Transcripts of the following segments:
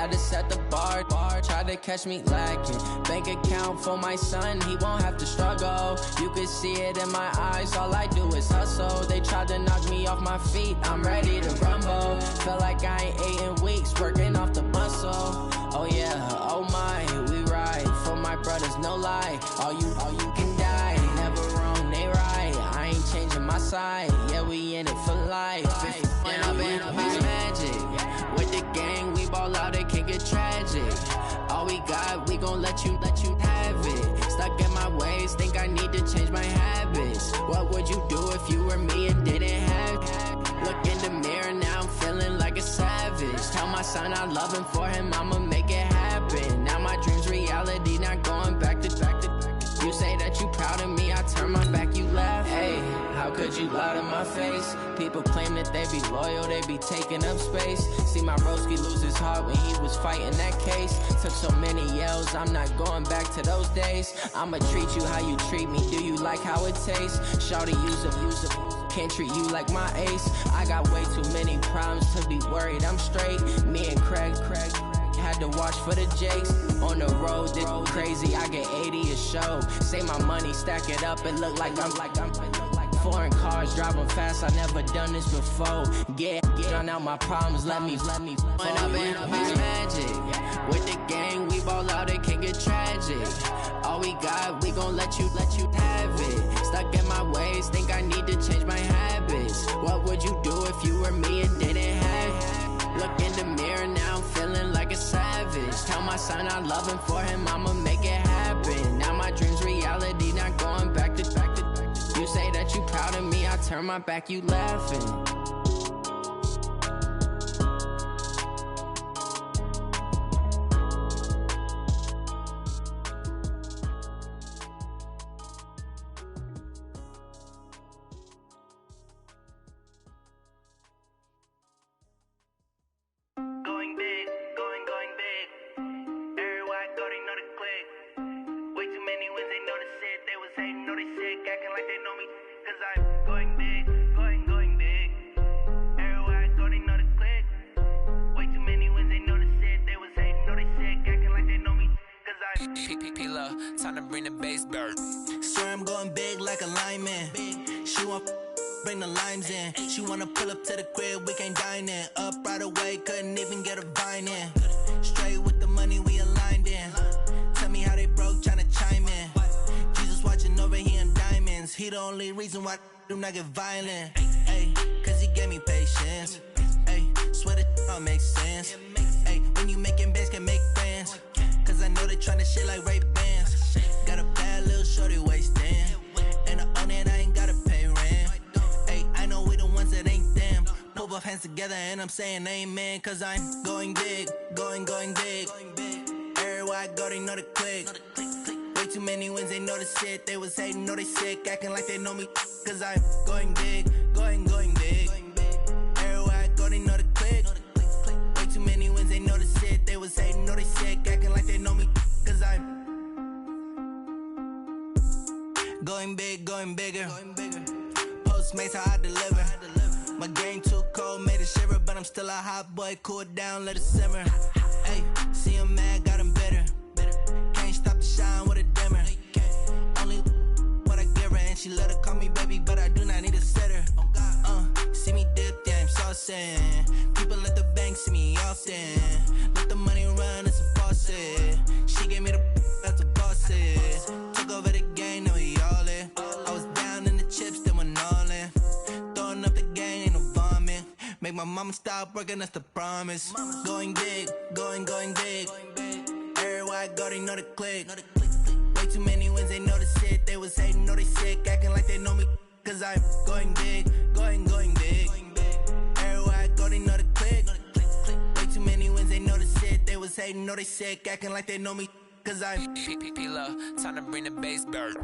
had to set the bar. Tried to catch me lacking. Bank account for my son, he won't have to struggle. You can see it in my eyes, all I do is hustle. They tried to knock me off my feet, I'm ready to rumble. Felt like I ain't ate in weeks, working off the muscle. Oh yeah, oh my, we ride for my brothers, no lie. All you can die, never wrong, they right. I ain't changing my side, yeah, we in it for life. And I've been magic. With the gang, we ball out, it can get tragic. All we got, we gon' let you have it. Stuck in my ways, think I need to change my habits. What would you do if you were me and didn't have it? Look in the mirror, now I'm feeling like a savage. Tell my son I love him, for him I'ma make it happen. Now my dream's reality, not going back to. You say that you proud of me, I turn my back, you laugh. Hey, how could you lie to my face? People claim that they be loyal, they be taking up space. See my broski lose his heart when he was fighting that case. Took so many yells, I'm not going back to those days. I'ma treat you how you treat me, do you like how it tastes? Shawty, use a can't treat you like my ace. I got way too many problems to be worried, I'm straight. Me and Craig had to watch for the Jakes. On the road, this crazy, I get 80 a show. Say my money, stack it up, it look like I'm foreign cars, driving fast, I never done this before. Get drown out my problems, let me When I've been magic. With the gang, we ball out, it can get tragic. All we got, we gon' let you have it. Stuck in my ways, think I need to change my habits. What would you do if you were me and didn't have it? Look in the mirror, now I'm feeling like a savage. Tell my son I love him, for him I'ma make it happen. Now my dream's reality, not going back to. You say that you proud of me, I turn my back, you laughing. Time to bring the bass bird. Swear I'm going big like a lineman. She want bring the limes in. She wanna pull up to the crib, we can't dine in. Up right away, couldn't even get a vine in. Straight with the money, we aligned in. Tell me how they broke, tryna chime in. Jesus watching over here in diamonds. He the only reason why I do not get violent. Ay, cause he gave me patience. Ay, swear that all makes sense. Ay, when you making bands, can make friends. Cause I know they tryna shit like Ray-Bans. Got a bad little shorty wasting. And I own it, I ain't gotta pay rent. Ay, I know we the ones that ain't them. Pull both hands together and I'm saying amen. Cause I'm going big, going big. Everywhere I go, they know the click. Way too many wins, they know the shit. They was hating, know they sick, acting like they know me. Cause I'm going big, going big. Everywhere I go, they know the click. Way too many wins, they know the shit. They was hating, know they sick, acting like they know me. Cause I'm going big, going bigger. Postmates, how I deliver. My game too cold, made it shiver. But I'm still a hot boy, cool it down, let it simmer. Hey, see him mad, got him bitter. Can't stop the shine with a dimmer. Only what I give her, and she let her call me baby, but I do not need a sitter. See me dip, yeah, I'm saucing. People at the bank see me often. Let the money run, it's a faucet. She gave me the that's a boss is. Took over the game, now we all in. I was down in the chips, then went all in. Throwing up the game, ain't no vomit. Make my mama stop working, that's the promise. Going big, going big. Everywhere I go, they know the click. Way too many wins, they know the shit. They was hating, know they sick, acting like they know me. Cause I'm going big, going big. Everywhere I go, they know the click. Way too many wins, they know the shit. They was hating, know they sick, acting like they know me. Cause I'm P-P-P-Love, time to bring the bass bird.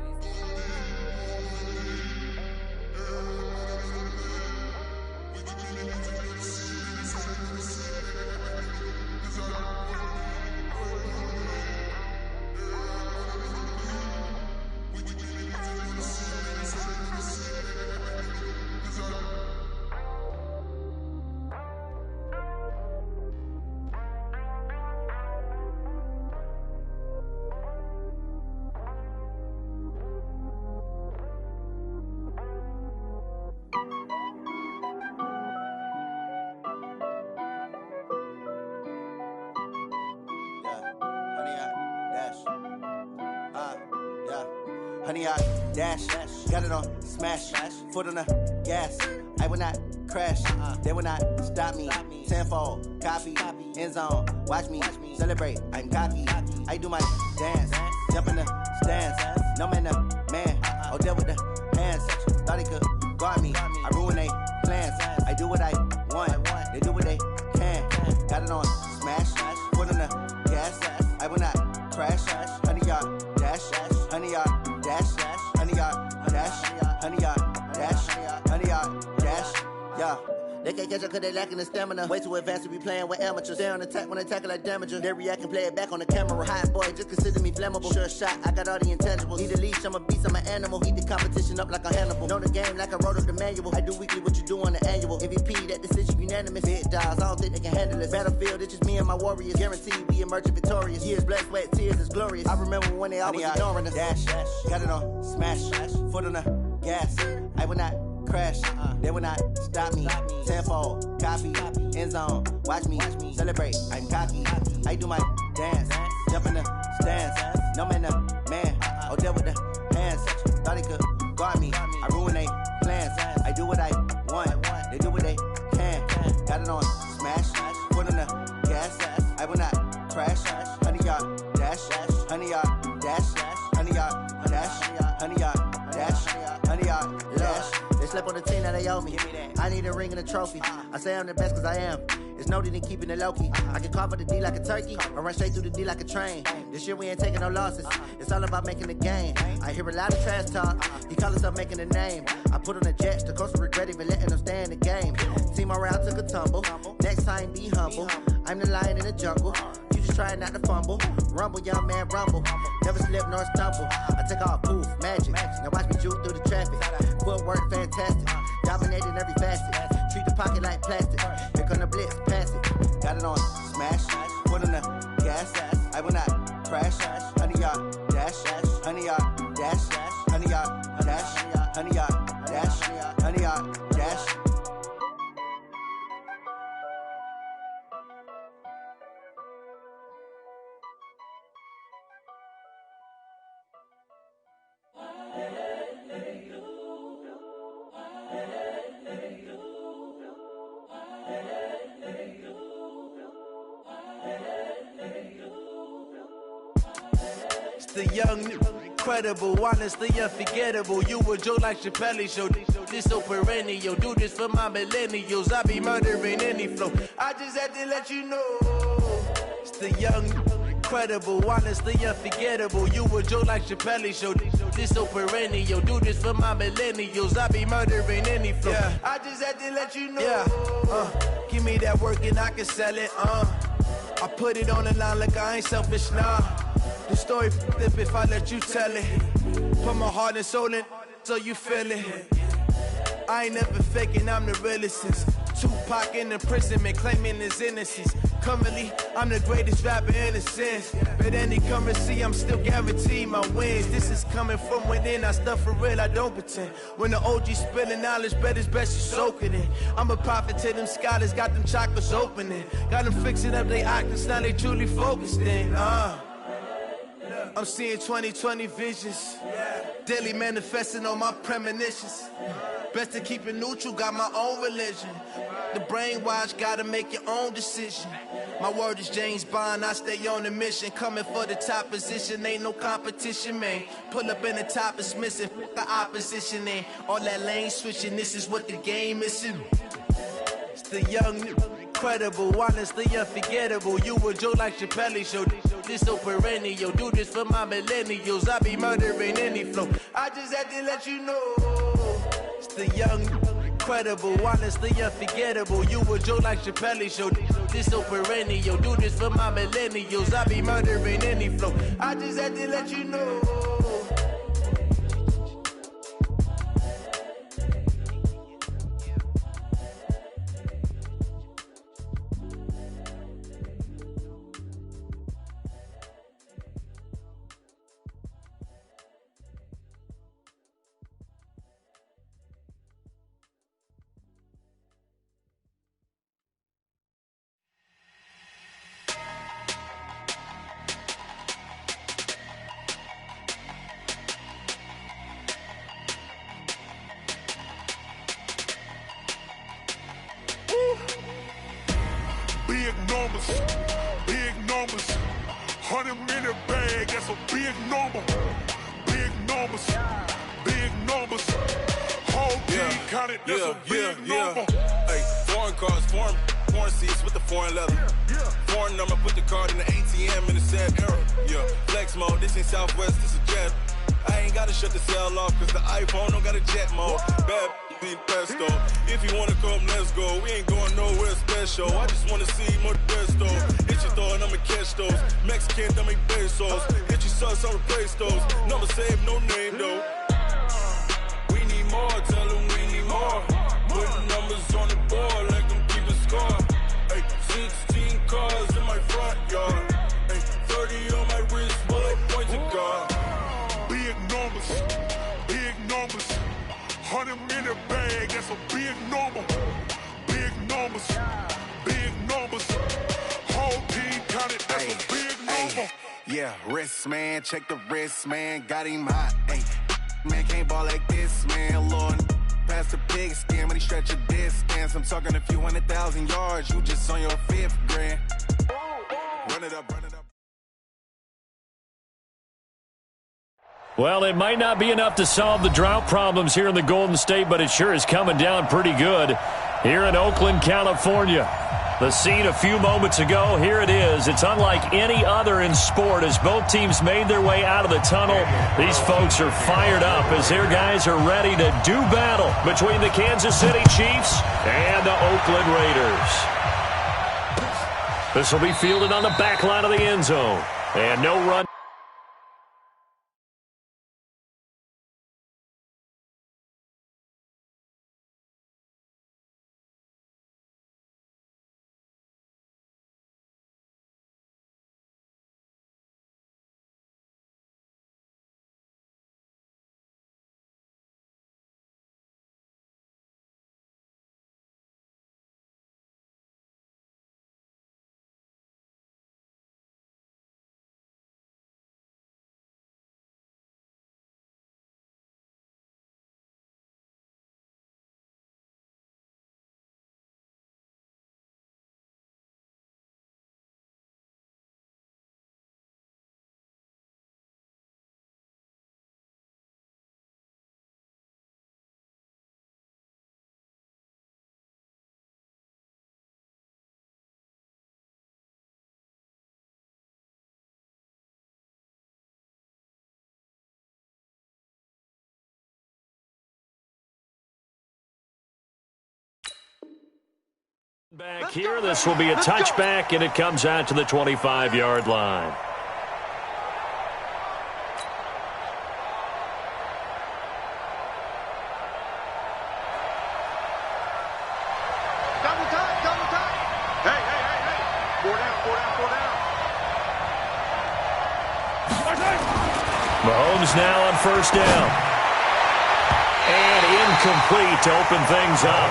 100 yard dash. Got it on smash. Foot on the gas. I will not crash. They will not stop me. Tenfold, copy, end zone. Watch me celebrate. I'm cocky. I do my dance. Jump in the stands. No man, man. Oh, deal with the hands. Thought he could guard me. I ruin they plans. I do what I want. They do what they can. Got it on smash. Foot on the gas. I will not crash. 100 yard dash. 100 yard dash. 100 yard dash. 100 yard dash. 100 yard dash. Yeah. They can't catch up cause they lacking the stamina. Way too advanced to be playing with amateurs. Stay on attack when they tackle like damager. They react and play it back on the camera. Hot boy, just consider me flammable. Sure shot, I got all the intangibles. Need a leash, I'm a beast, I'm an animal. Heat the competition up like a Hannibal. Know the game like I wrote up the manual. I do weekly what you do on the annual. MVP, that decision unanimous. Big dogs, I don't think they can handle it. Battlefield, it's just me and my warriors. Guaranteed we emerging victorious. Years, blood, sweat, tears, it's glorious. I remember when they always ignoring us. Dash, got it on smash. Foot on the gas. I will not crash. They will not stop me. Tenfold, copy, end zone. Watch me celebrate. I'm cocky. I do my dance. Jump in the stands. No man, man. Oh, deal with the hands. Thought he could guard me. I ruin they plans. I do what I want. They do what they can. Got it on smash. Foot on the gas. I will not crash. 100 yard dash. 100 yard dash. 100 yard dash. 100 yard dash. 100 yard dash. They slept on the team that they owe me. I need a ring and a trophy. I say I'm the best cause I am. It's no need in keeping it low-key. I can call for the D like a turkey or run straight through the D like a train. This year we ain't taking no losses. It's all about making the game. I hear a lot of trash talk. He call himself making a name. I put on the jets. The coach regret even letting them stay in the game. Team around took a tumble. Next time be humble. I'm the lion in the jungle. You just trying not to fumble. Rumble, young man, rumble. Never slip nor stumble. I take off, poof, magic. Now watch me juke through the traffic. Footwork fantastic. Dominating every facet. Treat the pocket like plastic. Here come the blitz, pass it. Got it on smash. Foot on the gas. I will not crash. 100 yard dash. 100 yard dash. 100 yard dash. 100 yard dash. 100 yard dash. The young, incredible, honestly unforgettable. You a Joe like Chappelle show. This so perennial. Do this for my millennials. I be murdering any flow. I just had to let you know. It's the young, incredible, honestly unforgettable. You a Joe like Chappelle show. This so perennial. Do this for my millennials. I be murdering any flow. Yeah. I just had to let you know. Yeah. Give me that work and I can sell it. I put it on the line like I ain't selfish, nah. The story flip if I let you tell it. Put my heart and soul in so you feel it. I ain't never faking, I'm the realest since Tupac in imprisonment, claiming his innocence. Currently, I'm the greatest rapper in a sense. But any currency, I'm still guaranteed my wins. This is coming from within, I stuff for real, I don't pretend. When the OG spilling knowledge, bet it's best you soak it in. I'm a prophet to them scholars, got them chakras opening. Got them fixing up they octaves, now they truly focused in. I'm seeing 2020 visions. Daily manifesting on my premonitions. Best to keep it neutral, got my own religion. The brainwash, gotta make your own decision. My word is James Bond, I stay on the mission. Coming for the top position, ain't no competition, man. Pull up in the top, it's missing, the opposition in. All that lane switching, this is what the game is in. It's the young, incredible, honestly unforgettable. You a Joe like Chappelle show. This so perennial. Do this for my millennials. I be murdering any flow. I just had to let you know. It's the young, incredible, honestly unforgettable. You a Joe like Chappelle show. This so perennial. Do this for my millennials. I be murdering any flow. I just had to let you know. numbers, big numbers. 100-minute bag, that's a big number. Big numbers, big numbers. Whole team counted, that's a big number. Hey, foreign cars, foreign seats with the foreign leather. Foreign number, put the card in the ATM in the sad era. Yeah, flex mode, this ain't Southwest, this is jet. I ain't gotta shut the cell off, cause the iPhone don't got a jet mode. Bad be pesto. If you wanna come, let's go. We ain't going nowhere special. I just wanna see more pesto. Hit your throw and I'ma catch those. Mexican, dummy pesos. Hit your sus, I'll replace those. Number save, no name though. We need more, tell them we need more. Put numbers on the board, like them keep a score. Hey, 16 cars in my front yard. Hey, 30 on my wrist, bullet point to God. Big numbers, big numbers. 100-minute bag, that's a big number. Big numbers, big numbers. Whole team counted, that's a big number. Yeah, wrist man, check the wrist man, got him hot. Ay, man can't ball like this, man. Lord, past the pig skin when he stretch a distance. I'm talking a few 100,000 yards, you just on your 5th grand. Run it up, run it up. Well, it might not be enough to solve the drought problems here in the Golden State, but it sure is coming down pretty good here in Oakland, California. The scene a few moments ago, here it is. It's unlike any other in sport as both teams made their way out of the tunnel. These folks are fired up as their guys are ready to do battle between the Kansas City Chiefs and the Oakland Raiders. This will be fielded on the back line of the end zone. And no run. Back here, this will be a touchback, and it comes out to the 25-yard line. Double time, double time. Hey. 4 down. Mahomes now on first down. And incomplete to open things up.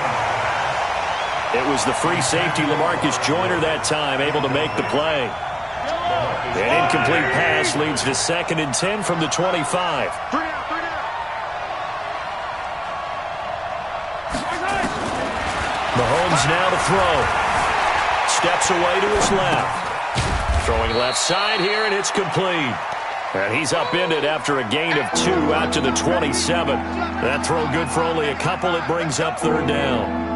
It was the free safety, LaMarcus Joyner, that time, able to make the play. An incomplete pass leads to 2nd and 10 from the 25. Mahomes now to throw. Steps away to his left. Throwing left side here, and it's complete. And he's upended after a gain of 2 out to the 27. That throw good for only a couple. It brings up 3rd down.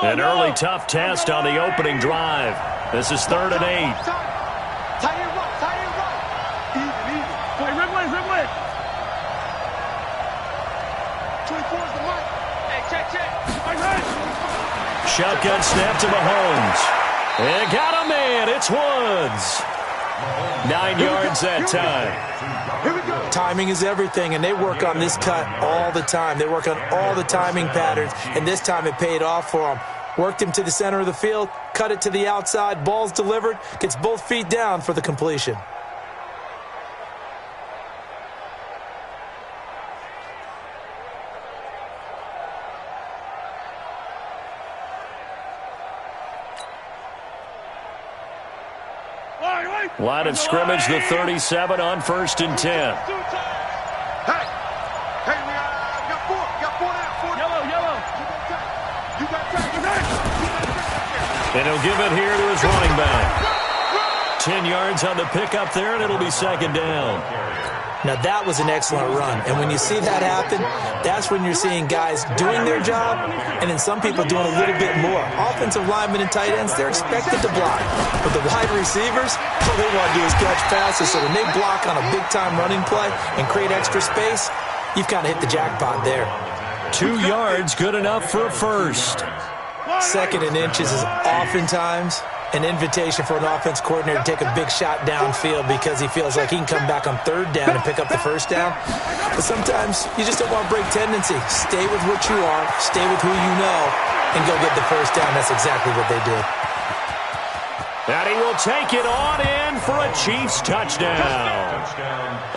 An early tough test on the opening drive. This is 3rd and 8. Tight end right. Even. Wait, rim way. 24 is the mark. Hey, check. Shotgun snap to Mahomes. And got a man. It's Woods. 9 yards that time. Here we go. Timing is everything, and they work on this cut all the time. They work on all the timing patterns, and this time it paid off for them. Worked him to the center of the field, cut it to the outside, ball's delivered, gets both feet down for the completion. Line of scrimmage, the 37 on 1st and 10. Hey, we got 4 down. Yellow. And he'll give it here to his running back. 10 yards on the pickup there, and it'll be second down. Now, that was an excellent run. And when you see that happen, that's when you're seeing guys doing their job and then some people doing a little bit more. Offensive linemen and tight ends, they're expected to block. But the wide receivers, all they want to do is catch passes. So when they block on a big-time running play and create extra space, you've kind of hit the jackpot there. 2 yards, good enough for a first. Second and inches is oftentimes an invitation for an offense coordinator to take a big shot downfield because he feels like he can come back on third down and pick up the first down. But sometimes you just don't want to break tendency. Stay with what you are, stay with who you know, and go get the first down. That's exactly what they did. And he will take it on in for a Chiefs touchdown.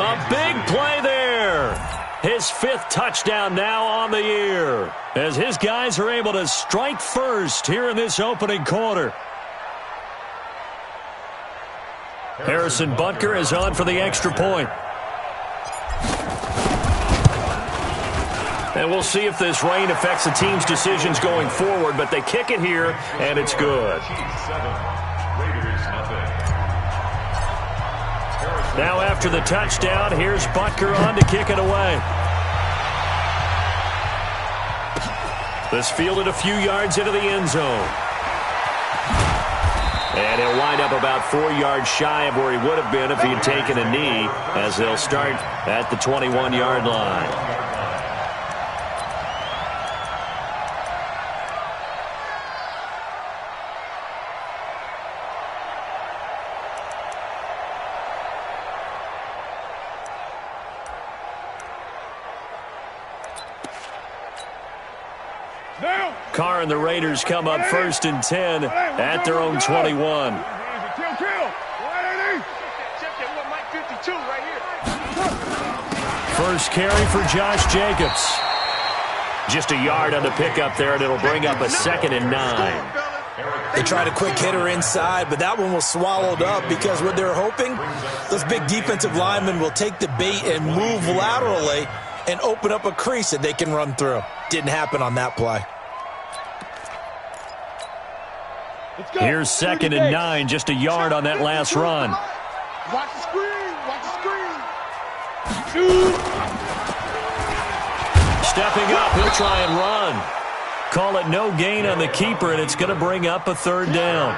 A big play there. His 5th touchdown now on the year as his guys are able to strike first here in this opening quarter. Harrison Butker is on for the extra point. And we'll see if this rain affects the team's decisions going forward, but they kick it here, and it's good. Now after the touchdown, here's Butker on to kick it away. This fielded a few yards into the end zone. And he'll wind up about 4 yards shy of where he would have been if he had taken a knee, as they'll start at the 21-yard line. Carr and the Raiders come up 1st and 10 at their own 21. First carry for Josh Jacobs. Just a yard on the pickup there, and it'll bring up a 2nd and 9. They tried a quick hitter inside, but that one was swallowed up because what they're hoping, those big defensive linemen will take the bait and move laterally and open up a crease that they can run through. Didn't happen on that play. Here's 2nd and 9, just a yard on that last run. Watch the screen, watch the screen. Shoot. Stepping up, he'll try and run. Call it no gain on the keeper, and it's going to bring up a 3rd down.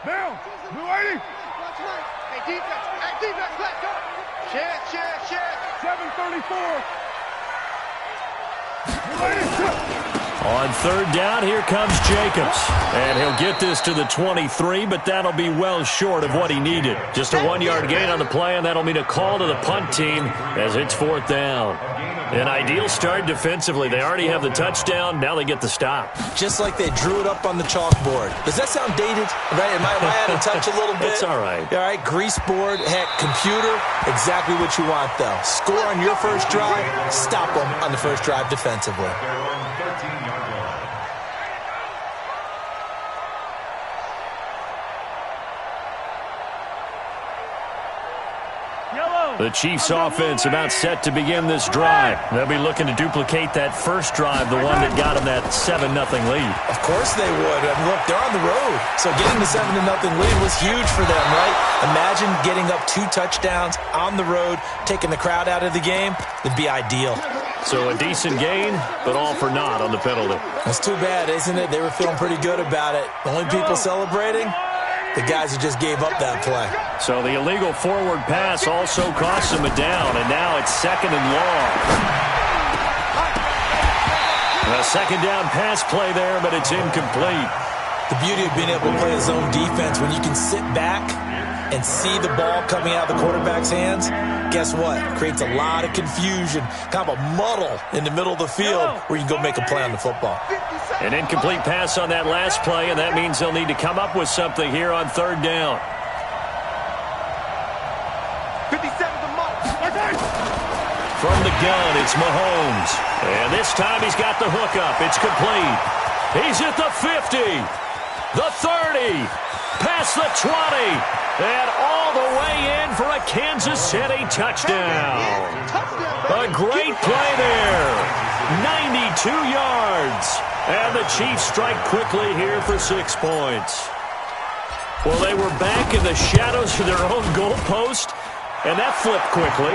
Now, blue 80. Hey, defense, let's go. Shit. 734. On 3rd down, here comes Jacobs. And he'll get this to the 23, but that'll be well short of what he needed. Just a 1-yard gain on the play, and that'll mean a call to the punt team as it's 4th down. An ideal start defensively. They already have the touchdown. Now they get the stop. Just like they drew it up on the chalkboard. Does that sound dated? Right? Am I out of touch a little bit? It's all right. All right, grease board, heck, computer, exactly what you want, though. Score on your first drive, stop them on the first drive defensively. The Chiefs offense about set to begin this drive. They'll be looking to duplicate that first drive, the one that got them that 7-0 lead. Of course they would. I mean, look, they're on the road. So getting the 7-0 lead was huge for them, right? Imagine getting up 2 touchdowns on the road, taking the crowd out of the game. It'd be ideal. So a decent gain, but all for naught on the penalty. That's too bad, isn't it? They were feeling pretty good about it. The only people celebrating, the guys who just gave up that play. So the illegal forward pass also cost him a down, and now it's 2nd and long. A 2nd down pass play there, but it's incomplete. The beauty of being able to play a zone defense, when you can sit back and see the ball coming out of the quarterback's hands, guess what? It creates a lot of confusion, kind of a muddle in the middle of the field where you can go make a play on the football. An incomplete pass on that last play, and that means they'll need to come up with something here on 3rd down. 57 the mark. From the gun, it's Mahomes. And this time he's got the hookup. It's complete. He's at the 50, the 30, past the 20, and all the way in for a Kansas City touchdown. A great play there. 92 yards. And the Chiefs strike quickly here for 6 points. Well, they were back in the shadows of their own goalpost, and that flipped quickly.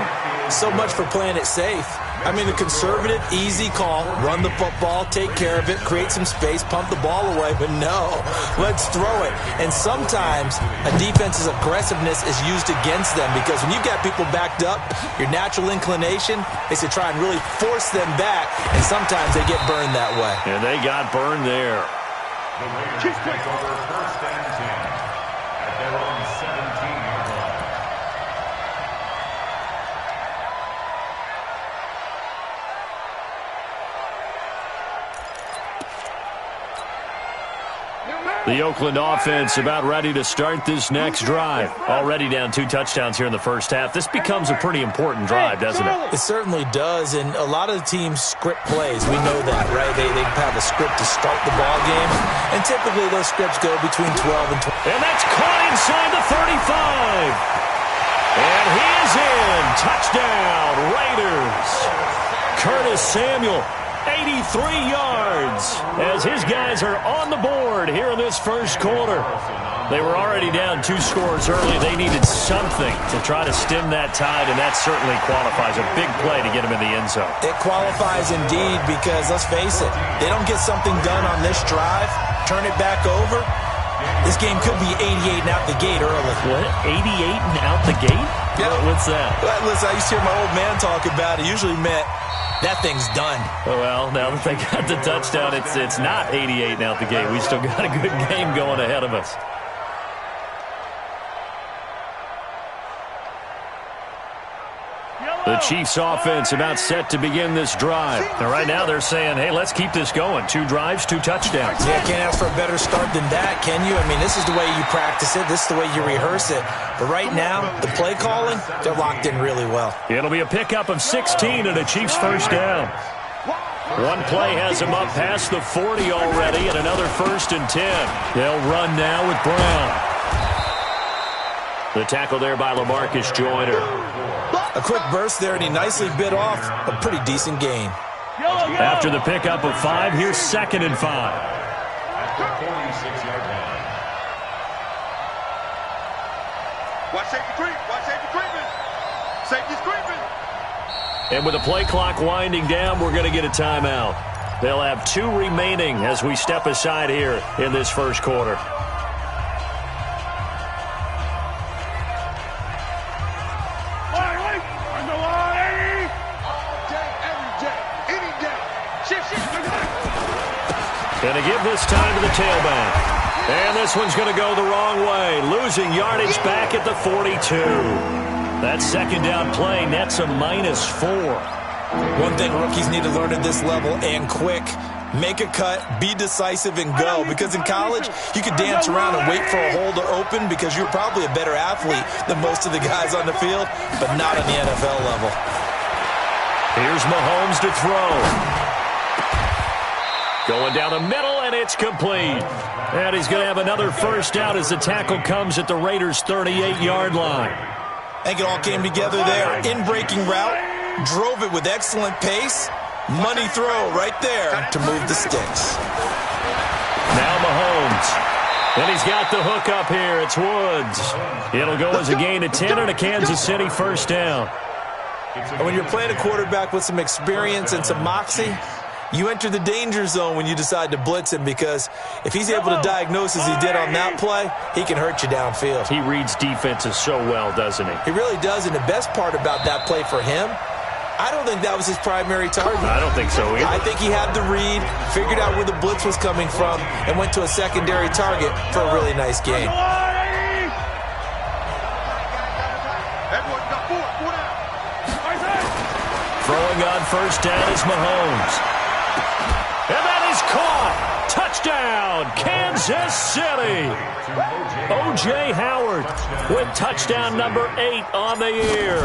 So much for playing it safe. I mean, the conservative, easy call, run the football, take care of it, create some space, pump the ball away. But no, let's throw it. And sometimes a defense's aggressiveness is used against them because when you've got people backed up, your natural inclination is to try and really force them back, and sometimes they get burned that way. And they got burned there. Chiefs take over first and 10 at their own 17-yard line. The Oakland offense about ready to start this next drive. Already down 2 touchdowns here in the first half. This becomes a pretty important drive, doesn't it? It certainly does, and a lot of the teams script plays. We know that, right? They have a script to start the ball game, and typically those scripts go between 12 and 20. And that's caught inside the 35. And he is in. Touchdown, Raiders. Curtis Samuel. 83 yards as his guys are on the board here in this first quarter. They were already down 2 scores early. They needed something to try to stem that tide, and that certainly qualifies. A big play to get him in the end zone. It qualifies indeed because, let's face it, they don't get something done on this drive, turn it back over, this game could be 88 and out the gate early. What? 88 and out the gate? Yeah. What's that? Well, listen, I used to hear my old man talk about it. Usually meant that thing's done. Well, now that they got the touchdown, it's not 88 and out the gate. We still got a good game going ahead of us. The Chiefs offense about set to begin this drive. And right now they're saying, hey, let's keep this going. 2 drives, 2 touchdowns. Yeah, can't ask for a better start than that, can you? I mean, this is the way you practice it. This is the way you rehearse it. But right now, the play calling, they're locked in really well. It'll be a pickup of 16 and a Chiefs first down. One play has them up past the 40 already and another 1st and 10. They'll run now with Brown. The tackle there by LaMarcus Joyner. A quick burst there, and he nicely bit off a pretty decent gain. After the pickup of 5, here's 2nd and 5. At the 46-yard line. Watch safety creep. Watch safety creeping. Safety's creeping. And with the play clock winding down, we're going to get a timeout. They'll have 2 remaining as we step aside here in this first quarter. Going to give this time to the tailback. And this one's going to go the wrong way. Losing yardage back at the 42. That second down play nets a -4. One thing rookies need to learn at this level, and quick, make a cut, be decisive, and go. Because in college, you could dance around and wait for a hole to open because you're probably a better athlete than most of the guys on the field, but not on the NFL level. Here's Mahomes to throw. Going down the middle, and it's complete. And he's going to have another first down as the tackle comes at the Raiders' 38-yard line. I think it all came together there. In-breaking route, drove it with excellent pace. Money throw right there to move the sticks. Now Mahomes. And he's got the hook up here. It's Woods. It'll go as a gain of 10 and a Kansas City first down. And when you're playing a quarterback with some experience and some moxie, you enter the danger zone when you decide to blitz him, because if he's able to diagnose as he did on that play, he can hurt you downfield. He reads defenses so well, doesn't he? He really does, and the best part about that play for him, I don't think that was his primary target. I don't think so either. I think he had the read, figured out where the blitz was coming from, and went to a secondary target for a really nice game. Throwing on first down is Mahomes. And that is caught. Touchdown, Kansas City. O.J. Howard with touchdown number 8 on the year.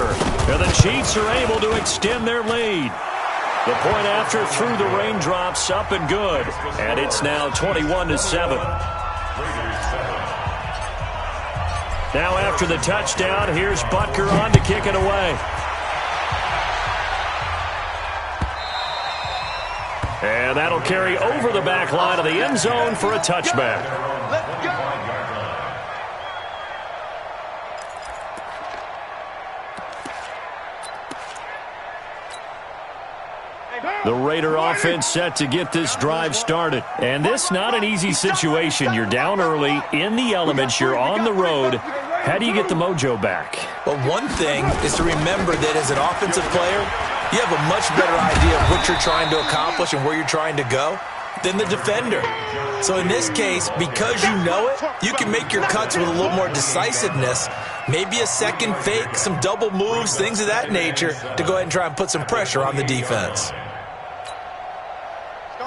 And the Chiefs are able to extend their lead. The point after through the raindrops, up and good. And it's now 21-7. Now after the touchdown, here's Butker on to kick it away. And that'll carry over the back line of the end zone for a touchback. The Raider offense set to get this drive started. And this not an easy situation. You're down early, in the elements, you're on the road. How do you get the mojo back? Well, one thing is to remember that as an offensive player, you have a much better idea of what you're trying to accomplish and where you're trying to go than the defender. So in this case, because you know it, you can make your cuts with a little more decisiveness, maybe a second fake, some double moves, things of that nature, to go ahead and try and put some pressure on the defense.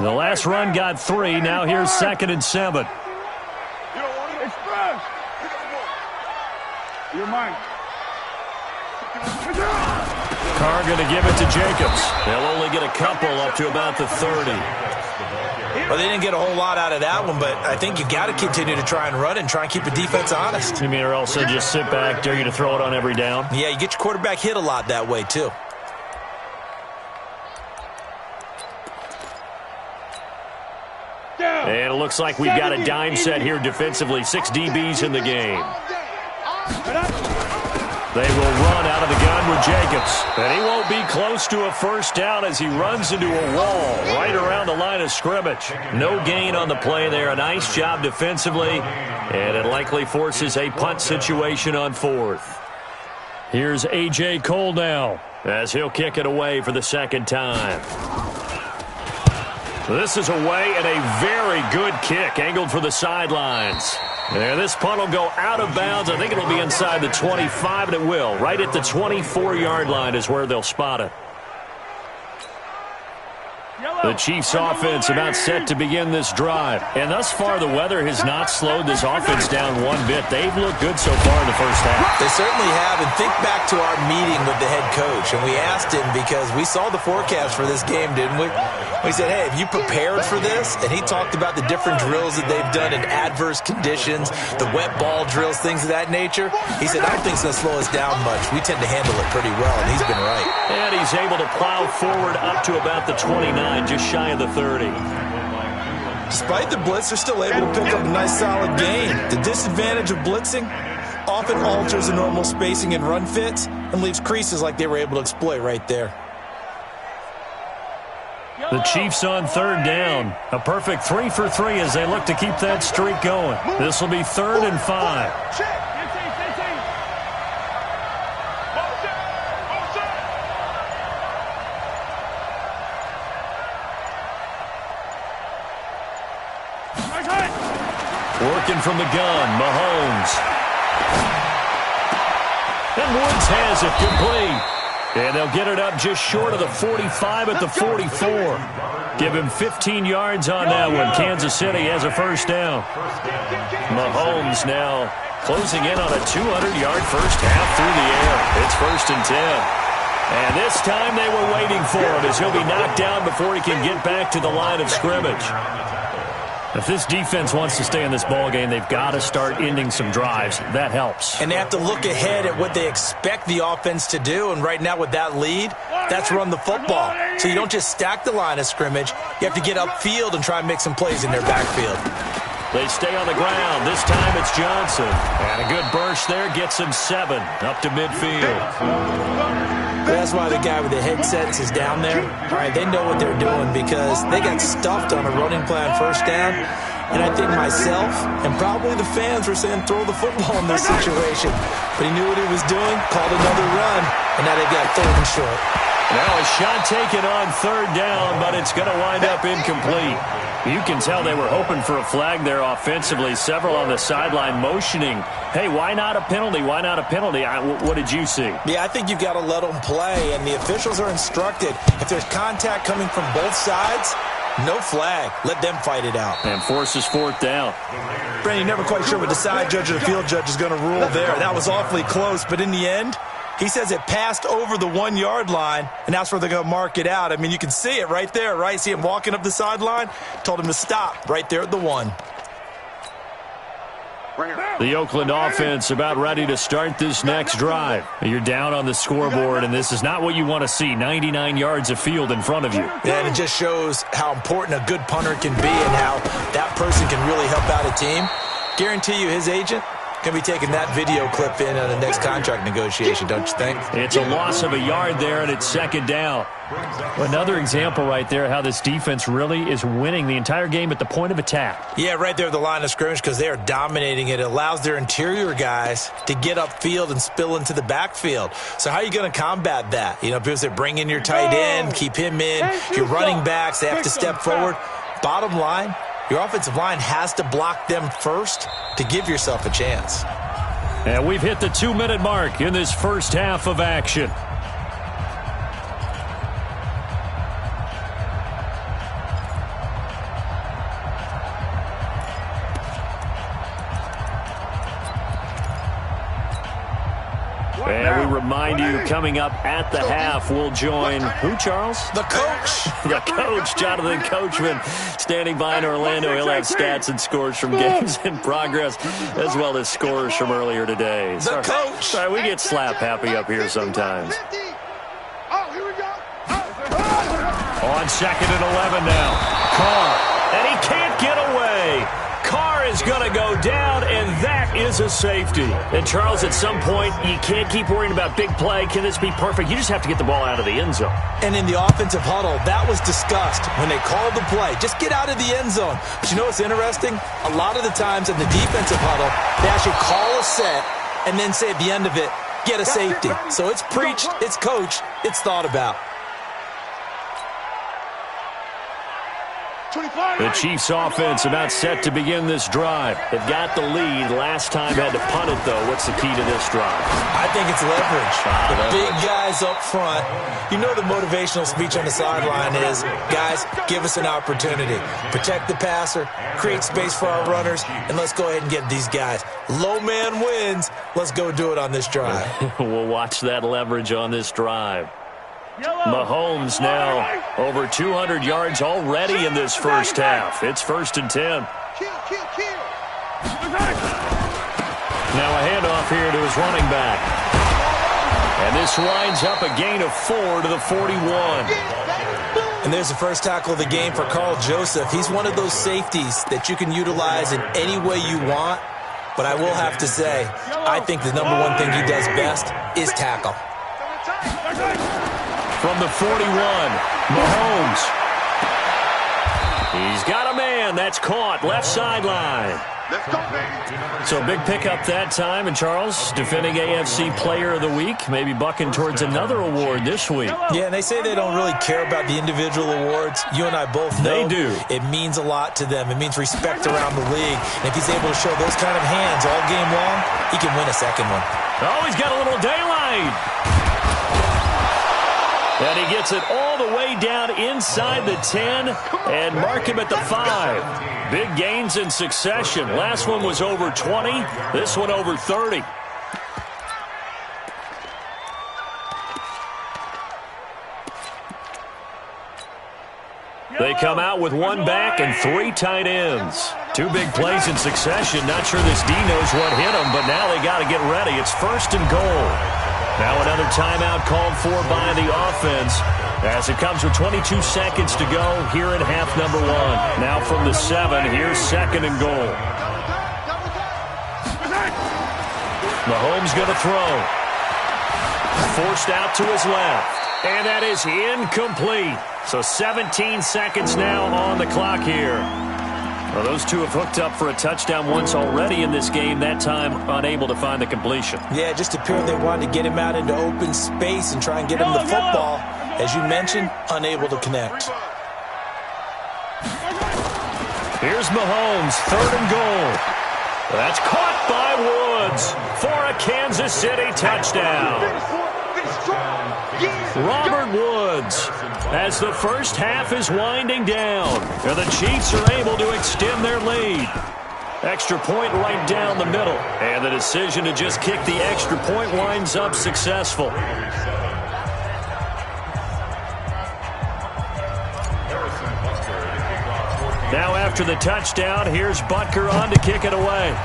The last run got 3. Now here's 2nd and 7. You're mine. Carr going to give it to Jacobs. They'll only get a couple up to about the 30. Well, they didn't get a whole lot out of that one, but I think you got to continue to try and run and try and keep the defense honest. You mean, or else just sit back, dare you to throw it on every down? Yeah, you get your quarterback hit a lot that way, too. And it looks like we've got a dime set here defensively. 6 DBs in the game. They will run out of the gun with Jacobs. And he won't be close to a first down as he runs into a wall right around the line of scrimmage. No gain on the play there. A nice job defensively. And it likely forces a punt situation on 4th. Here's A.J. Cole now as he'll kick it away for the 2nd time. This is away and a very good kick angled for the sidelines. And this punt will go out of bounds. I think it'll be inside the 25, and it will. Right at the 24-yard line is where they'll spot it. The Chiefs offense about set to begin this drive. And thus far, the weather has not slowed this offense down one bit. They've looked good so far in the first half. They certainly have. And think back to our meeting with the head coach. And we asked him because we saw the forecast for this game, didn't we? We said, hey, have you prepared for this? And he talked about the different drills that they've done in adverse conditions, the wet ball drills, things of that nature. He said, I don't think it's going to slow us down much. We tend to handle it pretty well, and he's been right. And he's able to plow forward up to about the 29, just shy of the 30. Despite the blitz, they're still able to pick up a nice solid gain. The disadvantage of blitzing often alters the normal spacing and run fits and leaves creases like they were able to exploit right there. The Chiefs on 3rd down. A perfect 3 for 3 as they look to keep that streak going. This will be 3rd and 5. Working from the gun, Mahomes. And Woods has it complete. And they'll get it up just short of the 45 at the 44. Give him 15 yards on that one. Kansas City has a first down. Mahomes now closing in on a 200-yard first half through the air. It's 1st and 10. And this time they were waiting for him as he'll be knocked down before he can get back to the line of scrimmage. If this defense wants to stay in this ballgame, they've got to start ending some drives. That helps. And they have to look ahead at what they expect the offense to do. And right now with that lead, that's run the football. So you don't just stack the line of scrimmage. You have to get upfield and try and make some plays in their backfield. They stay on the ground. This time it's Johnson. And a good burst there gets him 7 up to midfield. That's why the guy with the headsets is down there. All right, they know what they're doing because they got stuffed on a running plan first down. And I think myself and probably the fans were saying throw the football in this situation. But he knew what he was doing, called another run, and now they got 3rd and short. Now a shot taken on 3rd down, but it's going to wind up incomplete. You can tell they were hoping for a flag there offensively. Several on the sideline motioning, hey, why not a penalty? Why not a penalty? What did you see? Yeah, I think you've got to let them play, and the officials are instructed. If there's contact coming from both sides, no flag. Let them fight it out. And forces 4th down. Brandon, you're never quite sure what the side judge or the field judge is going to rule there. That was awfully close, but in the end, He says it passed over the 1-yard line, and that's where they're going to mark it out. I mean, you can see it right there, right? See him walking up the sideline? Told him to stop right there at the 1. The Oakland offense about ready to start this next drive. You're down on the scoreboard, and this is not what you want to see. 99 yards of field in front of you. Yeah, and it just shows how important a good punter can be and how that person can really help out a team. Guarantee you his agent going to be taking that video clip in on the next contract negotiation, don't you think? It's a loss of a yard there, and it's second down. Another example right there how this defense really is winning the entire game at the point of attack. Yeah, right there at the line of scrimmage because they are dominating it. It allows their interior guys to get upfield and spill into the backfield. So how are you going to combat that? You know, people say bring in your tight end, keep him in. Your running backs, they have to step forward. Bottom line, your offensive line has to block them first to give yourself a chance. And we've hit the 2-minute mark in this first half of action. And we remind you, coming up at the half, we'll join who, Charles? The coach. The coach, Jonathan Coachman, standing by in Orlando. He'll have stats and scores from games in progress, as well as scores from earlier today. The coach. Sorry, we get slap happy up here sometimes. On 2nd and 11 now. Carr, and he can't get away. Carr is going to go down, and that is a safety. And, Charles, at some point, you can't keep worrying about big play. Can this be perfect? You just have to get the ball out of the end zone. And in the offensive huddle, that was discussed when they called the play. Just get out of the end zone. But you know what's interesting? A lot of the times in the defensive huddle, they actually call a set and then say at the end of it, get a safety. So it's preached, it's coached, it's thought about. The Chiefs offense about set to begin this drive. They've got the lead. Last time had to punt it, though. What's the key to this drive? I think it's leverage. The big guys up front. You know the motivational speech on the sideline is, guys, give us an opportunity. Protect the passer, create space for our runners, and let's go ahead and get these guys. Low man wins. Let's go do it on this drive. We'll watch that leverage on this drive. Mahomes now over 200 yards already in this first half. It's 1st and 10. Now a handoff here to his running back. And this winds up a gain of 4 to the 41. And there's the first tackle of the game for Carl Joseph. He's one of those safeties that you can utilize in any way you want. But I will have to say, I think the number one thing he does best is tackle. From the 41, Mahomes. He's got a man. That's caught. Left sideline. So big pickup that time. And Charles, defending AFC Player of the Week, maybe bucking towards another award this week. Yeah, and they say they don't really care about the individual awards. You and I both know they do. It means a lot to them. It means respect around the league. And if he's able to show those kind of hands all game long, he can win a second one. Oh, he's got a little daylight. And he gets it all the way down inside the 10 and mark him at the 5. Big gains in succession. Last one was over 20. This one over 30. They come out with one back and 3 tight ends. 2 big plays in succession. Not sure this D knows what hit him, but now they got to get ready. It's 1st and goal. Now another timeout called for by the offense as it comes with 22 seconds to go here in half number 1. Now from the 7, here's 2nd and goal. Mahomes going to throw. Forced out to his left. And that is incomplete. So 17 seconds now on the clock here. Well, those two have hooked up for a touchdown once already in this game, that time unable to find the completion. Yeah, it just appeared they wanted to get him out into open space and try and get him the football. As you mentioned, unable to connect. Here's Mahomes, 3rd and goal. That's caught by Woods for a Kansas City touchdown. Robert Woods, as the first half is winding down, and the Chiefs are able to extend their lead. Extra point right down the middle. And the decision to just kick the extra point winds up successful. Now after the touchdown, here's Butker on to kick it away.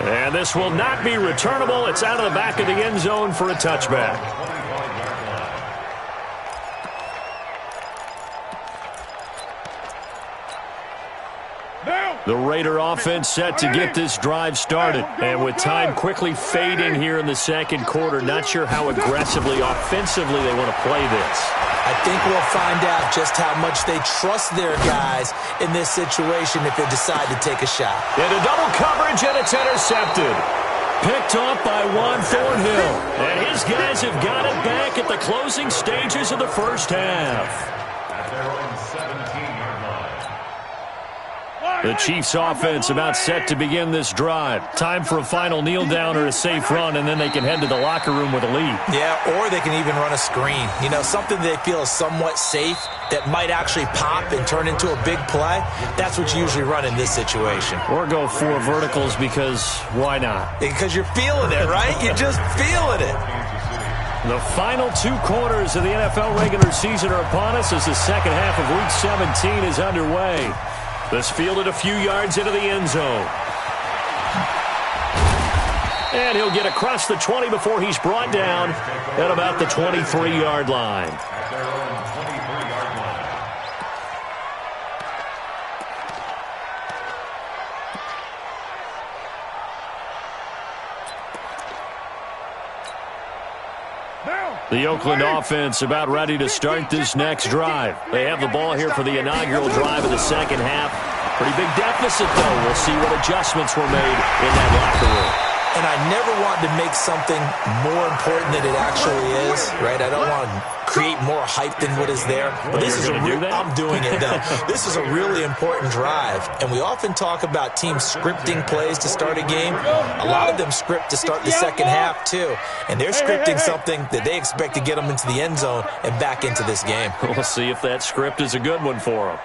And this will not be returnable. It's out of the back of the end zone for a touchback. The Raider offense set to get this drive started. And with time quickly fading here in the second quarter, not sure how aggressively, offensively they want to play this. I think we'll find out just how much they trust their guys in this situation if they decide to take a shot. Into double coverage, and it's intercepted. Picked off by Juan Thornhill. And his guys have got it back at the closing stages of the first half. At their own 17-yard line. The Chiefs offense about set to begin this drive. Time for a final kneel down or a safe run, and then they can head to the locker room with a lead. Yeah, or they can even run a screen. You know, something they feel is somewhat safe that might actually pop and turn into a big play. That's what you usually run in this situation. Or go 4 verticals because why not? Because you're feeling it, right? You're just feeling it. The final 2 quarters of the NFL regular season are upon us as the second half of Week 17 is underway. This fielded a few yards into the end zone. And he'll get across the 20 before he's brought down at about the 23-yard line. At their own 23-yard line. The Oakland offense about ready to start this next drive. They have the ball here for the inaugural drive of the second half. Pretty big deficit, though. We'll see what adjustments were made in that locker room. And I never want to make something more important than it actually is, right? I don't want to create more hype than what is there. But this is I'm doing it, though. This is a really important drive. And we often talk about teams scripting plays to start a game. A lot of them script to start the second half, too. And they're scripting something that they expect to get them into the end zone and back into this game. We'll see if that script is a good one for them.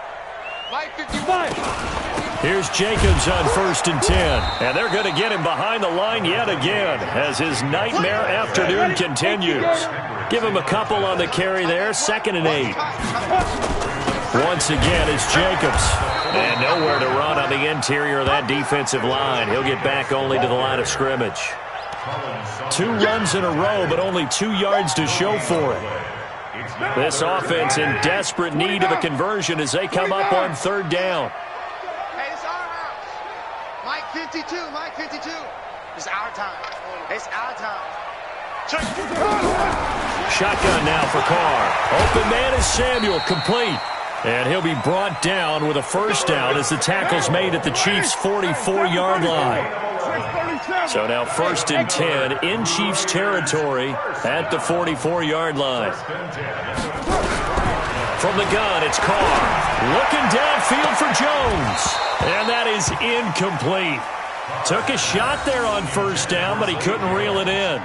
Here's Jacobs on 1st and 10. And they're going to get him behind the line yet again as his nightmare afternoon continues. Give him a couple on the carry there. 2nd and 8. Once again, it's Jacobs. And nowhere to run on the interior of that defensive line. He'll get back only to the line of scrimmage. 2 runs in a row, but only 2 yards to show for it. This offense in desperate need of a conversion as they come up on 3rd down. Hey, it's our house. Mike 52. It's our time. It's our time. Shotgun now for Carr. Open man is Samuel, complete. And he'll be brought down with a first down as the tackle's made at the Chiefs' 44-yard line. So now 1st and 10 in Chiefs territory at the 44-yard line. From the gun, it's Carr. Looking downfield for Jones. And that is incomplete. Took a shot there on 1st down, but he couldn't reel it in.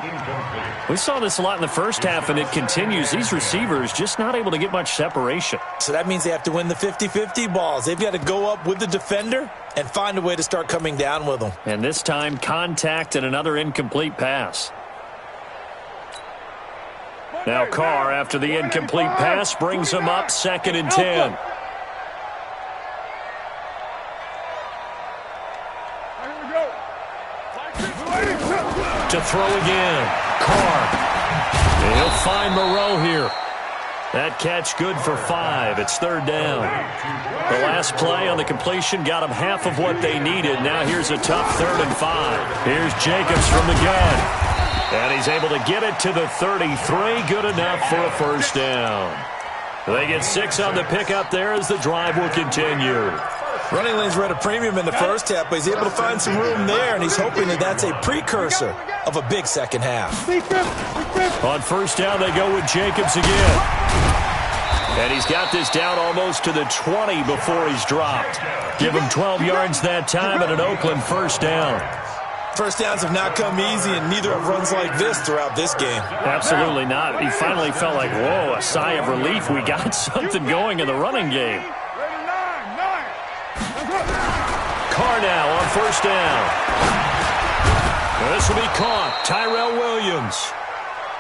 We saw this a lot in the first half, and it continues. These receivers just not able to get much separation. So that means they have to win the 50-50 balls. They've got to go up with the defender and find a way to start coming down with them. And this time, contact and another incomplete pass. Now Carr, after the incomplete pass, brings him up 2nd and 10. To throw again. Carr. And he'll find Moreau here. That catch good for 5. It's 3rd down. The last play on the completion got them half of what they needed. Now here's a tough 3rd and 5. Here's Jacobs from the gun. And he's able to get it to the 33. Good enough for a first down. They get 6 on the pickup there as the drive will continue. Running lanes were at a premium in the first half, but he's able to find some room there, and he's hoping that that's a precursor of a big second half. On 1st down, they go with Jacobs again. And he's got this down almost to the 20 before he's dropped. Give him 12 yards that time and an Oakland 1st down. First downs have not come easy, and neither have runs like this throughout this game. Absolutely not. He finally felt like, whoa, a sigh of relief. We got something going in the running game. Carr now on first down. This will be caught. Tyrell Williams.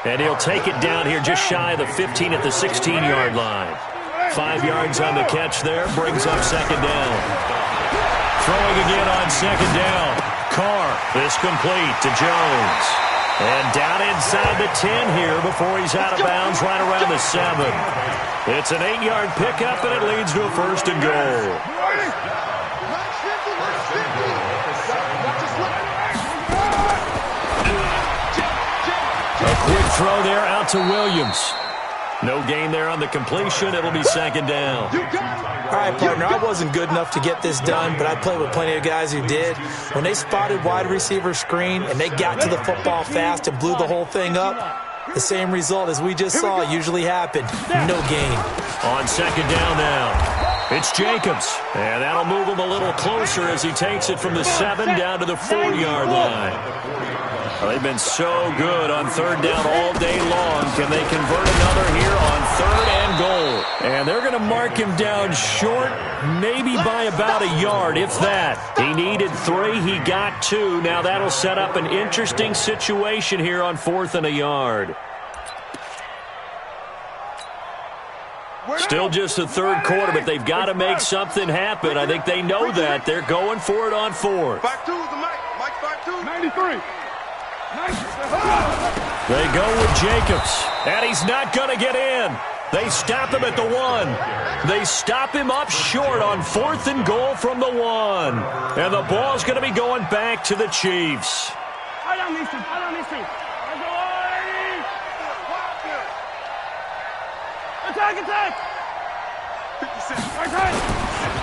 And he'll take it down here just shy of the 15 at the 16-yard line. 5 yards on the catch there. Brings up second down. Throwing again on second down. Carr is complete to Jones. And down inside the 10 here before he's out of bounds right around the 7. It's an 8-yard pickup, and it leads to a first and goal. A quick throw there out to Williams. No gain there on the completion. It'll be second down. All right, partner, I wasn't good enough to get this done, but I played with plenty of guys who did. When they spotted wide receiver screen and they got to the football fast and blew the whole thing up, the same result as we just saw usually happened. No gain. On second down now, it's Jacobs. And that'll move him a little closer as he takes it from the 7 down to the 4-yard line. Well, they've been so good on third down all day long. Can they convert another here on third and goal? And they're going to mark him down short, maybe by about a yard, if that. He needed 3. He got 2. Now that'll set up an interesting situation here on 4th and a yard. Still just the third quarter, but they've got to make something happen. I think they know that. They're going for it on 4th. 5-2 is the Mike. Mike 5-2. 93. They go with Jacobs, and he's not going to get in. They stop him at the 1. They stop him up short on 4th and goal from the 1. And the ball's going to be going back to the Chiefs.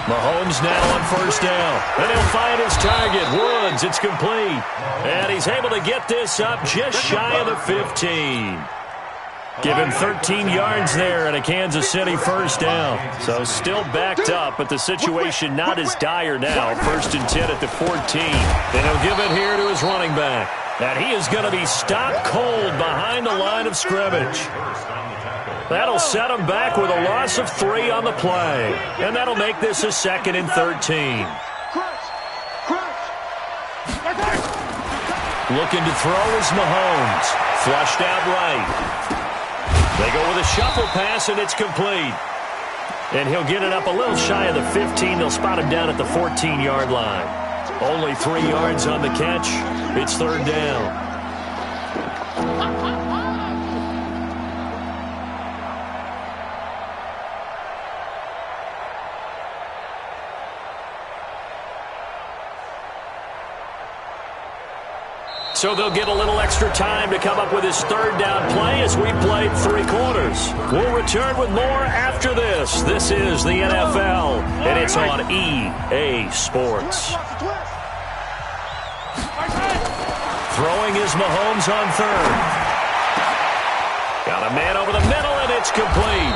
Mahomes now on first down. And he'll find his target, Woods. It's complete. And he's able to get this up just shy of the 15. Give him 13 yards there and a Kansas City first down. So still backed up, but the situation not as dire now. 1st and 10 at the 14. And he'll give it here to his running back. And he is going to be stopped cold behind the line of scrimmage. That'll set him back with a loss of 3 on the play. And that'll make this a 2nd and 13. Looking to throw is Mahomes. Flushed out right. They go with a shuffle pass, and it's complete. And he'll get it up a little shy of the 15. They'll spot him down at the 14-yard line. Only 3 yards on the catch. It's third down. So they'll get a little extra time to come up with his third down play as we played 3 quarters. We'll return with more after this. This is the NFL, and it's on EA Sports. Throwing is Mahomes on third. Got a man over the middle, and it's complete.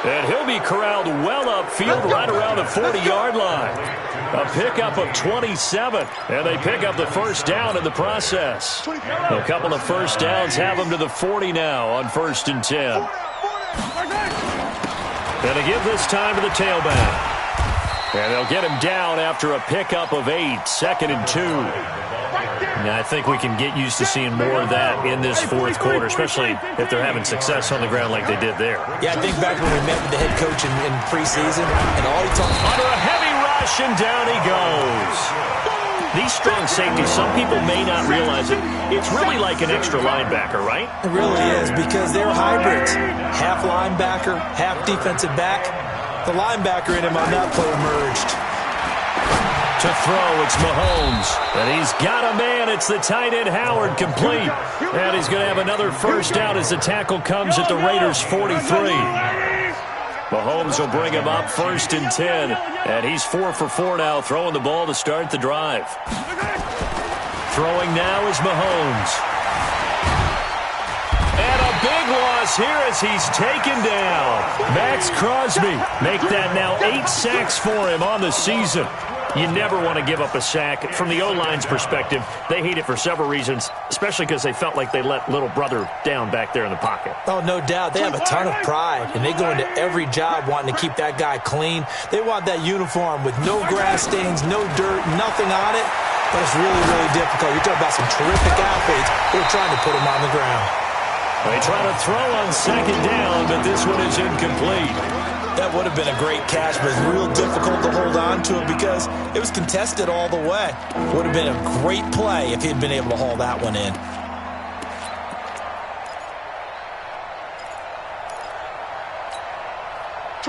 And he'll be corralled well upfield right around the 40-yard line. A pickup of 27, and they pick up the first down in the process. A couple of first downs have them to the 40 now on 1st and 10. And they give this time to the tailback. And they'll get him down after a pickup of 8, 2nd and 2. Now, I think we can get used to seeing more of that in this 4th quarter, especially if they're having success on the ground like they did there. Yeah, I think back when we met with the head coach in preseason, and all he talked about. Under a heavy rush, and down he goes. These strong safeties, some people may not realize it. It's really like an extra linebacker, right? It really is, because they're hybrids. Half linebacker, half defensive back. The linebacker in him on that play emerged. To throw, it's Mahomes. And he's got a man. It's the tight end, Howard, complete. And he's going to have another first down as the tackle comes at the Raiders' 43. Mahomes will bring him up 1st and 10. And he's 4 for 4 now, throwing the ball to start the drive. Throwing now is Mahomes. And a big loss here as he's taken down. Max Crosby make that now 8 sacks for him on the season. You never want to give up a sack. From the O-line's perspective, they hate it for several reasons, especially because they felt like they let little brother down back there in the pocket. Oh, no doubt. They have a ton of pride, and they go into every job wanting to keep that guy clean. They want that uniform with no grass stains, no dirt, nothing on it. But it's really, really difficult. You're talking about some terrific athletes who are trying to put him on the ground. They try to throw on second down, but this one is incomplete. That would have been a great catch, but it's real difficult to hold on to it because it was contested all the way. Would have been a great play if he'd been able to haul that one in.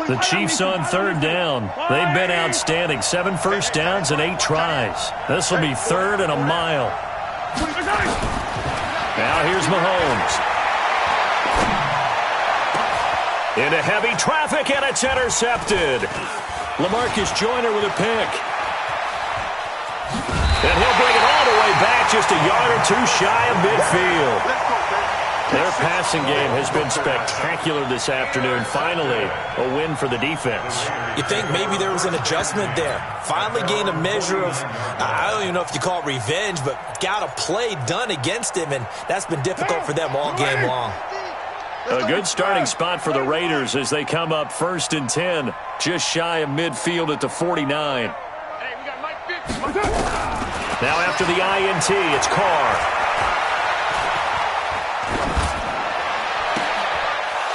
The Chiefs on third down. They've been outstanding. 7 first downs and 8 tries. This will be 3rd and a mile. Now here's Mahomes. Into heavy traffic, and it's intercepted. LaMarcus Joyner with a pick. And he'll bring it all the way back, just a yard or two shy of midfield. Their passing game has been spectacular this afternoon. Finally, a win for the defense. You think maybe there was an adjustment there. Finally gained a measure of, I don't even know if you call it revenge, but got a play done against him, and that's been difficult for them all game long. A good starting spot for the Raiders as they come up 1st and 10, just shy of midfield at the 49. Now after the INT, it's Carr.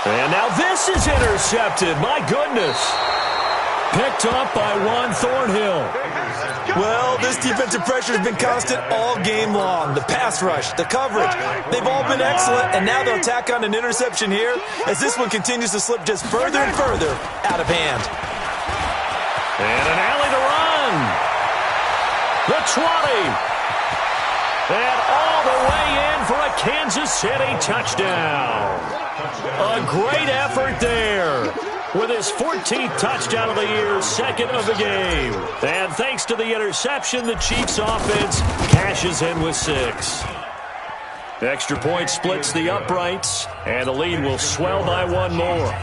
And now this is intercepted. My goodness. Picked up by Juan Thornhill. Well, this defensive pressure has been constant all game long. The pass rush, the coverage, they've all been excellent, and now they'll tack on an interception here as this one continues to slip just further and further out of hand. And an alley to run. The 20. And all the way in for a Kansas City touchdown. A great effort there. With his 14th touchdown of the year, 2nd of the game. And thanks to the interception, the Chiefs offense cashes in with 6. Extra point splits the uprights, and the lead will swell by 1 more.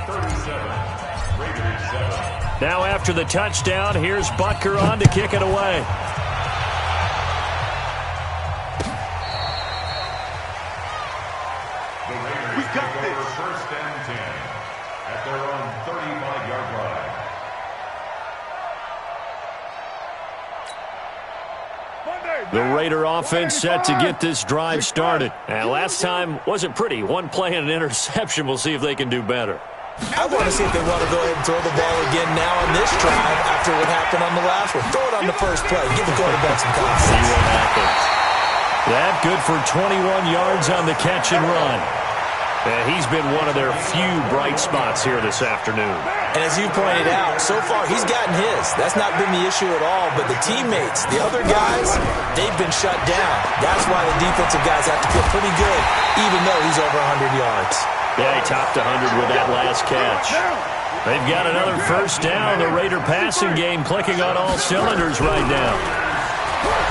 Now after the touchdown, here's Butker on to kick it away. We got this. 1st and 10 at their own 35-yard line. The Raider offense set to get this drive started. And last time wasn't pretty. 1 play and an interception. We'll see if they can do better. I want to see if they want to go ahead and throw the ball again now on this drive after what happened on the last one. Throw it on the first play. Give the quarterback some confidence. See what happens. That good for 21 yards on the catch and run. And he's been one of their few bright spots here this afternoon. And as you pointed out, so far he's gotten his. That's not been the issue at all. But the teammates, the other guys, they've been shut down. That's why the defensive guys have to feel pretty good, even though he's over 100 yards. Yeah, he topped 100 with that last catch. They've got another 1st down. The Raider passing game clicking on all cylinders right now.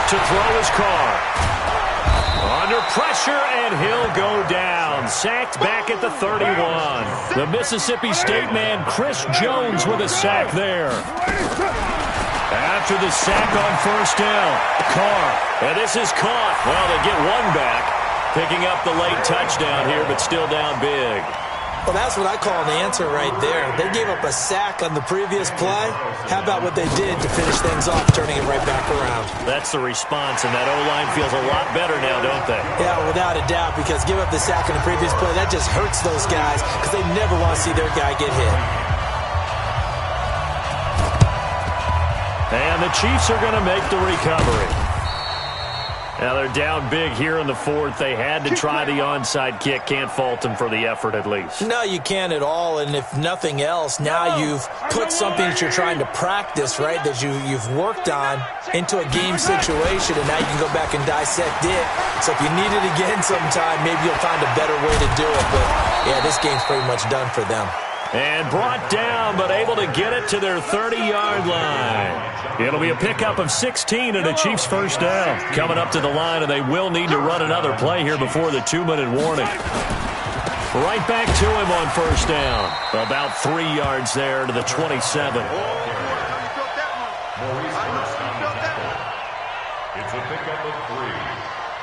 To throw his Carr. Under pressure, and he'll go down. Sacked back at the 31. The Mississippi State man, Chris Jones, with a sack there. After the sack on 1st down, Carr. And this is caught. Well, they get 1 back. Picking up the late touchdown here, but still down big. Well, that's what I call an answer right there. They gave up a sack on the previous play. How about what they did to finish things off, turning it right back around? That's the response, and that O-line feels a lot better now, don't they? Yeah, without a doubt, because give up the sack on the previous play, that just hurts those guys because they never want to see their guy get hit. And the Chiefs are going to make the recovery. Now they're down big here in the 4th. They had to try the onside kick. Can't fault them for the effort at least. No, you can't at all. And if nothing else, now you've put something that you're trying to practice, right, that you've worked on into a game situation, and now you can go back and dissect it. So if you need it again sometime, maybe you'll find a better way to do it. But, yeah, this game's pretty much done for them. And brought down, but able to get it to their 30-yard line. It'll be a pickup of 16 and a Chiefs 1st down. Coming up to the line, and they will need to run another play here before the 2-minute warning. Right back to him on 1st down. About 3 yards there to the 27. Maurice, 1st down. a pickup of 3.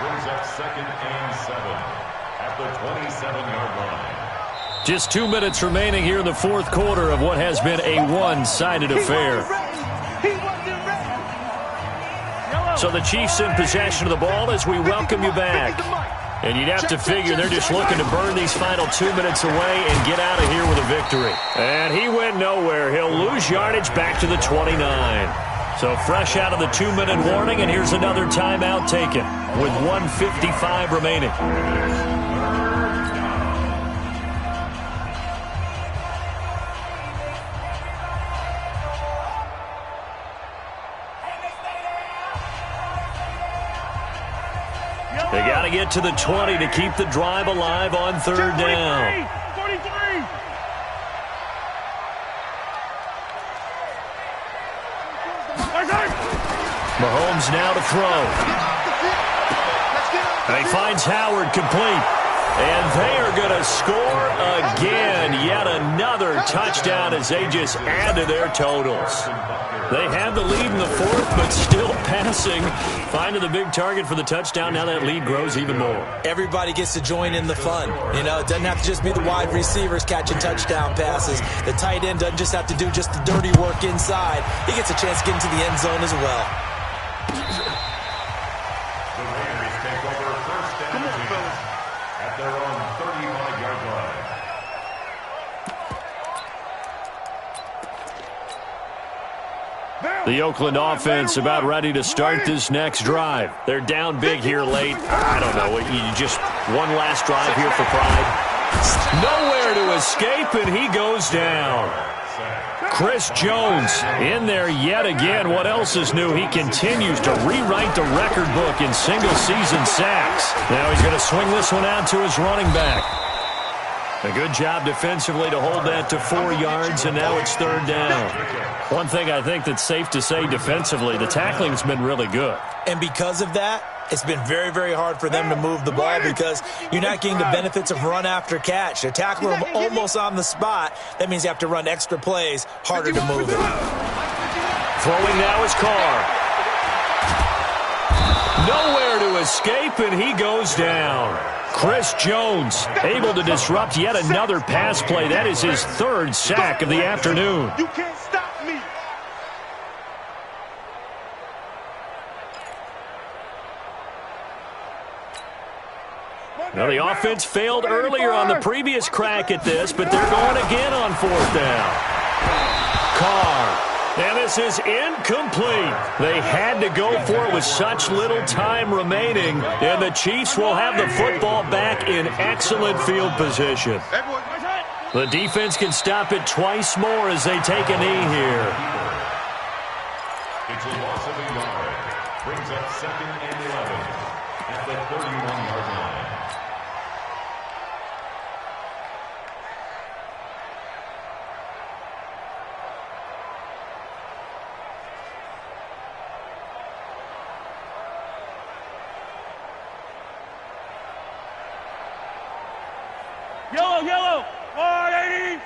Brings up 2nd and 7 at the 27-yard line. Just 2 minutes remaining here in the fourth quarter of what has been a one-sided affair. So the Chiefs in possession of the ball as we welcome you back. And you'd have to figure they're just looking to burn these final 2 minutes away and get out of here with a victory. And he went nowhere. He'll lose yardage back to the 29. So fresh out of the 2-minute warning, and here's another timeout taken with 1:55 remaining. They got to get to the 20 to keep the drive alive on third down. 43. Mahomes now to throw. And he finds Howard complete. And they are going to score again. Yet another touchdown as they just add to their totals. They have the lead in the fourth, but still passing. Finding the big target for the touchdown. Now that lead grows even more. Everybody gets to join in the fun. You know, it doesn't have to just be the wide receivers catching touchdown passes. The tight end doesn't just have to do just the dirty work inside. He gets a chance to get into the end zone as well. The Raiders take over 1st and 10 at their own 35-yard line. The Oakland offense about ready to start this next drive. They're down big here late. I don't know. You just one last drive here for pride. Nowhere to escape, and he goes down. Chris Jones in there yet again. What else is new? He continues to rewrite the record book in single-season sacks. Now he's going to swing this one out to his running back. A good job defensively to hold that to 4 yards, and now it's third down. One thing I think that's safe to say defensively, the tackling's been really good. And because of that, it's been very, very hard for them to move the ball because you're not getting the benefits of run after catch. They're tackling them almost on the spot. That means you have to run extra plays, harder to move it. Throwing now is Carr. Nowhere to escape, and he goes down. Chris Jones able to disrupt yet another pass play. That is his third sack of the afternoon. You can't stop me. Now, the offense failed earlier on the previous crack at this, but they're going again on fourth down. Carr. And this is incomplete. They had to go for it with such little time remaining, and the Chiefs will have the football back in excellent field position. The defense can stop it twice more as they take a knee here. It's a loss of a yard. Brings up 2nd and 11 at the 31-yard line. Yellow, 180.